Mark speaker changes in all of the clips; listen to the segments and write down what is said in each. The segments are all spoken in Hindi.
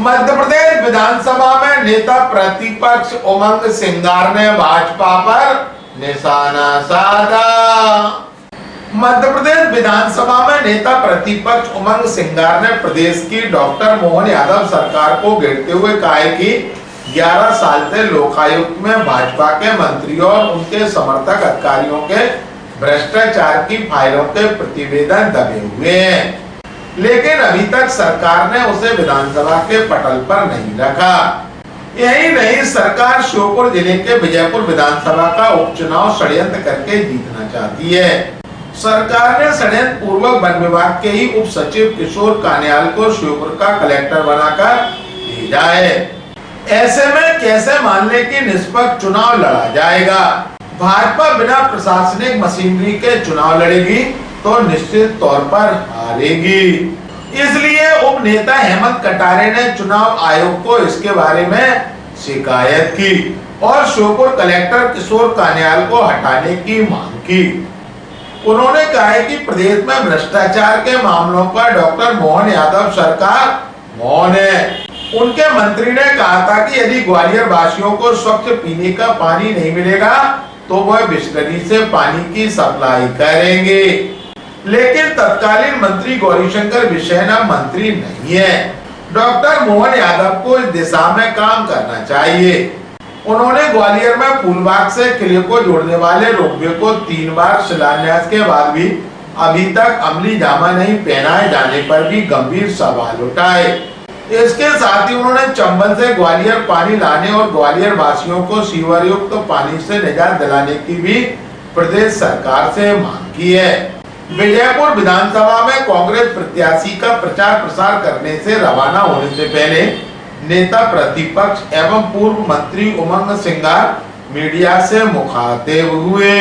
Speaker 1: मध्य प्रदेश विधानसभा में नेता प्रतिपक्ष उमंग सिंगार ने भाजपा पर निशाना साधा। मध्य प्रदेश विधानसभा में नेता प्रतिपक्ष उमंग सिंगार ने प्रदेश की डॉक्टर मोहन यादव सरकार को घेरते हुए कहा है कि 11 साल से लोकायुक्त में भाजपा के मंत्रियों और उनके समर्थक अधिकारियों के भ्रष्टाचार की फाइलों के प्रतिवेदन दबे हुए हैं, लेकिन अभी तक सरकार ने उसे विधानसभा के पटल पर नहीं रखा। यही नहीं, सरकार श्योपुर जिले के विजयपुर विधानसभा का उपचुनाव षड्यंत्र करके जीतना चाहती है। सरकार ने षड्यंत्र पूर्वक वन विभाग के ही उप सचिव किशोर कान्याल को श्योपुर का कलेक्टर बनाकर भेजा है। ऐसे में कैसे मान ले कि निष्पक्ष चुनाव लड़ा जाएगा? भाजपा बिना प्रशासनिक मशीनरी के चुनाव लड़ेगी तो निश्चित तौर पर हारेगी। इसलिए उप नेता हेमंत कटारे ने चुनाव आयोग को इसके बारे में शिकायत की और श्योपुर कलेक्टर किशोर कान्याल को हटाने की मांग की। उन्होंने कहा है कि प्रदेश में भ्रष्टाचार के मामलों पर डॉक्टर मोहन यादव सरकार मौन है। उनके मंत्री ने कहा था कि यदि ग्वालियर वासियों को स्वच्छ पीने का पानी नहीं मिलेगा तो वह बिस्लरी से पानी की सप्लाई करेंगे, लेकिन तत्कालीन मंत्री गौरीशंकर बिसेन मंत्री नहीं है। डॉक्टर मोहन यादव को इस दिशा में काम करना चाहिए। उन्होंने ग्वालियर में फूलबाग से किले को जोड़ने वाले रोपवे को 3 बार शिलान्यास के बाद भी अभी तक अमली जामा नहीं पहनाए जाने पर भी गंभीर सवाल उठाए। इसके साथ ही उन्होंने चंबल से ग्वालियर पानी लाने और ग्वालियर वासियों को सीवर युक्त पानी से निजात दिलाने की भी प्रदेश सरकार से मांग की है। विजयपुर विधानसभा में कांग्रेस प्रत्याशी का प्रचार प्रसार करने से रवाना होने से पहले नेता प्रतिपक्ष एवं पूर्व मंत्री उमंग सिंगार मीडिया से मुखातिब हुए।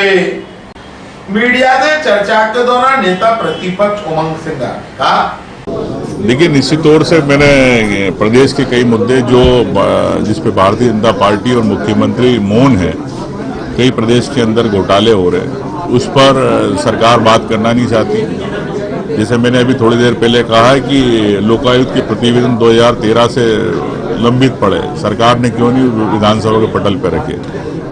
Speaker 1: मीडिया से चर्चा के दौरान नेता प्रतिपक्ष उमंग सिंगार ने कहा,
Speaker 2: देखिए, निश्चित तौर से मैंने प्रदेश के कई मुद्दे जो जिस पे भारतीय जनता पार्टी और मुख्यमंत्री मौन है, कई प्रदेश के अंदर घोटाले हो रहे हैं, उस पर सरकार बात करना नहीं चाहती। जैसे मैंने अभी थोड़ी देर पहले कहा है कि लोकायुक्त के प्रतिवेदन 2013 से लंबित पड़े, सरकार ने क्यों नहीं विधानसभा के पटल पर रखे?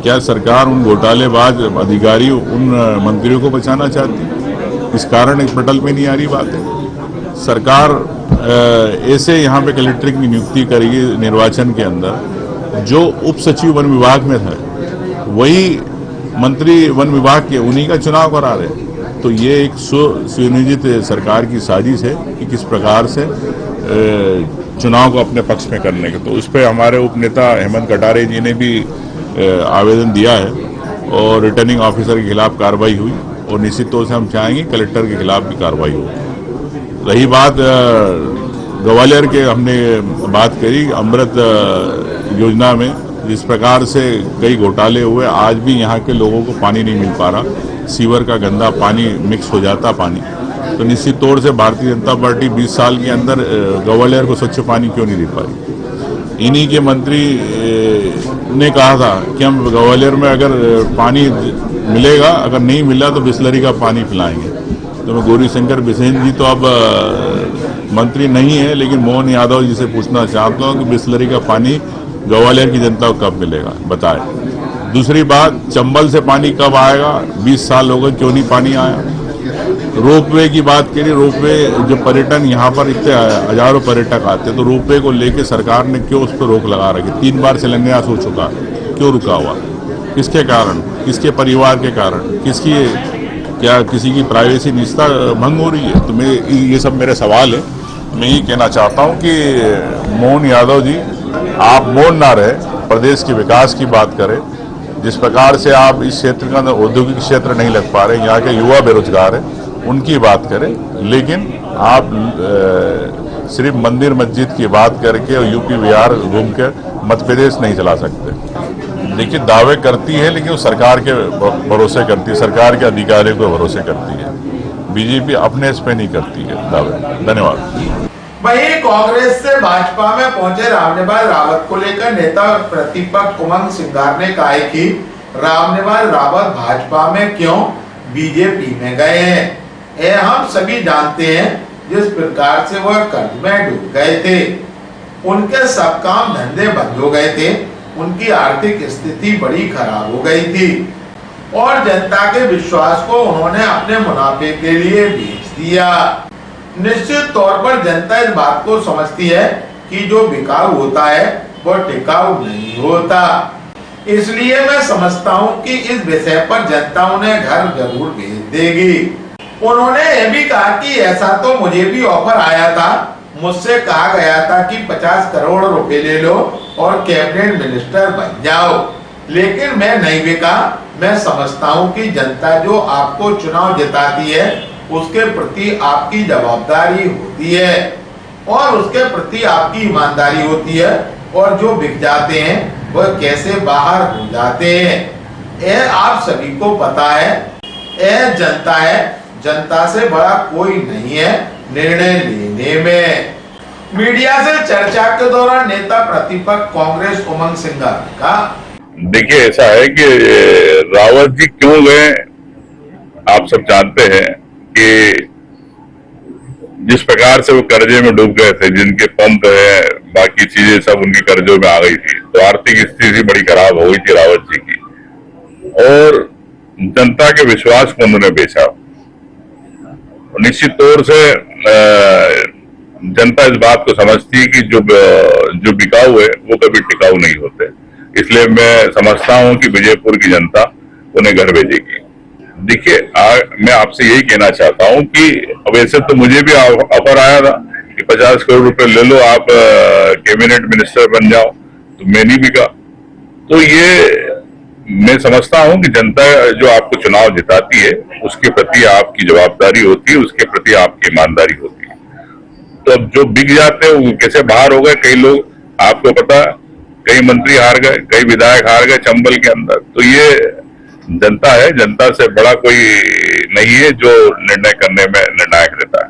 Speaker 2: क्या सरकार उन घोटालेबाज अधिकारी, उन मंत्रियों को बचाना चाहती? इस कारण एक पटल पे नहीं आ रही बात है। सरकार ऐसे यहाँ पे कलेक्टर की नियुक्ति करेगी निर्वाचन के अंदर, जो उप सचिव वन विभाग में था वही मंत्री वन विभाग के, उन्हीं का चुनाव करा रहे। तो ये एक सुनियोजित सरकार की साजिश है कि किस प्रकार से चुनाव को अपने पक्ष में करने के। तो उस पर हमारे उप नेता हेमंत कटारे जी ने भी आवेदन दिया है और रिटर्निंग ऑफिसर के खिलाफ कार्रवाई हुई और निश्चित तौर से हम चाहेंगे कलेक्टर के खिलाफ भी कार्रवाई हो। रही बात ग्वालियर के, हमने बात करी अमृत योजना में जिस प्रकार से कई घोटाले हुए, आज भी यहाँ के लोगों को पानी नहीं मिल पा रहा, सीवर का गंदा पानी मिक्स हो जाता पानी। तो निश्चित तौर से भारतीय जनता पार्टी 20 साल के अंदर ग्वालियर को स्वच्छ पानी क्यों नहीं दे पाई? इन्हीं के मंत्री ने कहा था कि हम ग्वालियर में अगर पानी मिलेगा, अगर नहीं मिला तो बिस्लरी का पानी पिलाएंगे। तो मैं गौरीशंकर बिसेन जी तो अब मंत्री नहीं है, लेकिन मोहन यादव जी से पूछना चाहता हूँ कि बिस्लरी का पानी ग्वालियर की जनता को कब मिलेगा, बताएं। दूसरी बात, चंबल से पानी कब आएगा? 20 साल हो गए, क्यों नहीं पानी आया? रोपवे की बात करिए, रोपवे जो पर्यटन यहाँ पर इतने हजारों पर्यटक आते हैं, तो रोपवे को लेके सरकार ने क्यों उस पर रोक लगा रखी? 3 बार शिलान्यास हो चुका, क्यों रुका हुआ? किसके कारण? किसके परिवार के कारण? क्या किसी की प्राइवेसी निजता भंग हो रही है? तो ये सब मेरे सवाल है। मैं ये कहना चाहता हूँ कि मोहन यादव जी, आप मौन ना रहे, प्रदेश के विकास की बात करें। जिस प्रकार से आप इस क्षेत्र का औद्योगिक क्षेत्र नहीं लग पा रहे, यहाँ के युवा बेरोजगार हैं, उनकी बात करें, लेकिन आप सिर्फ मंदिर मस्जिद की बात करके और यूपी बिहार घूम के मध्य प्रदेश नहीं चला सकते। देखिए, दावे करती है लेकिन वो सरकार के भरोसे करती है, सरकार के अधिकारियों के भरोसे करती है। बीजेपी अपने इस पे नहीं करती है दावे। धन्यवाद।
Speaker 1: वहीं कांग्रेस से भाजपा में पहुंचे रामनिवास रावत को लेकर नेता प्रतिपक्ष उमंग सिंगार ने कहा है कि रामनिवास रावत भाजपा में क्यों बीजेपी में गए हैं। हम सभी जानते हैं जिस प्रकार से वह कर्ज में डूब गए थे। उनके सब काम धंधे बंद हो गए थे, उनकी आर्थिक स्थिति बड़ी खराब हो गई थी और जनता के विश्वास को उन्होंने अपने मुनाफे के लिए बेच दिया। निश्चित तौर पर जनता इस बात को समझती है कि जो बिकाऊ होता है वो टिकाऊ नहीं होता। इसलिए मैं समझता हूं कि इस विषय पर जनता उन्हें घर जरूर भेज देगी। उन्होंने यह भी कहा कि ऐसा तो मुझे भी ऑफर आया था, मुझसे कहा गया था कि 50 करोड़ रुपए ले लो और कैबिनेट मिनिस्टर बन जाओ, लेकिन मैं नहीं बिका। मैं समझता हूं कि जनता जो आपको चुनाव जिताती है उसके प्रति आपकी जवाबदारी होती है और उसके प्रति आपकी ईमानदारी होती है, और जो बिक जाते हैं वह कैसे बाहर हो जाते हैं यह आप सभी को पता है। यह जनता है, जनता से बड़ा कोई नहीं है निर्णय लेने में। मीडिया से चर्चा के दौरान नेता प्रतिपक्ष कांग्रेस उमंग सिंघार ने कहा,
Speaker 2: देखिए ऐसा है कि रावत जी क्यों गए आप सब जानते हैं कि जिस प्रकार से वो कर्जे में डूब गए थे, जिनके पंप है बाकी चीजें सब उनके कर्जों में आ गई थी, तो आर्थिक स्थिति बड़ी खराब हो गई थी रावत जी की और जनता के विश्वास को उन्होंने बेचा। निश्चित तौर से जनता इस बात को समझती है कि जो बिकाऊ है वो कभी टिकाऊ नहीं होते। इसलिए मैं समझता हूं कि विजयपुर की जनता उन्हें घर भेजेगी। देखिए मैं आपसे यही कहना चाहता हूं कि वैसे तो मुझे भी ऑफर आया था कि 50 करोड़ रुपए ले लो, आप कैबिनेट मिनिस्टर बन जाओ, तो मैं नहीं बिका। तो ये मैं समझता हूं कि जनता जो आपको चुनाव जिताती है उसके प्रति आपकी जवाबदारी होती है, उसके प्रति आपकी ईमानदारी होती है। तो अब जो बिक जाते हैं वो कैसे बाहर हो गए, कई लोग आपको पता, कई मंत्री हार गए, कई विधायक हार गए चंबल के अंदर। तो ये जनता है, जनता से बड़ा कोई नहीं है जो निर्णय करने में निर्णायक रहता है।